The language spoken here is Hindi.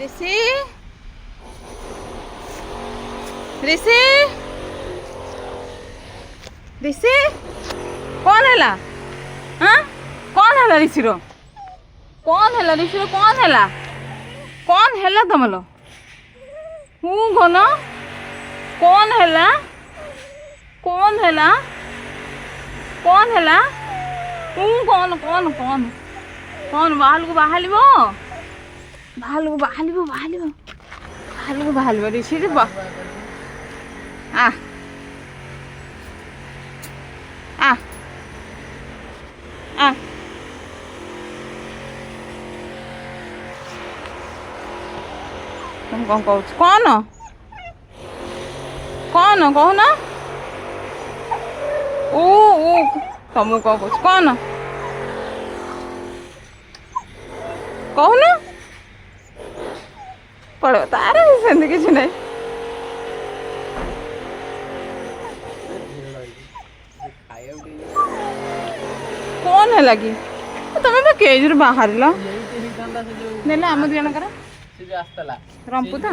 ऋषि ऋषि ऋषि कौन हैला हाँ कौन हैला ऋषि रो कौन हैला ऋषि रो कौन हैला तमलो हूँ घन कौन हैला कौन हैला कौन हैला हूँ कौन कौन कौन कौन बाहर बाहर ऋषि रे बा आ आ आ तुम कौन कौन कौन कहून ओ तुम कौन कौन कहून पड़ो तार सेमती किसी नहीं कौन है लगी तुम्हें केज बाहर नेला आम दी जन रंपुता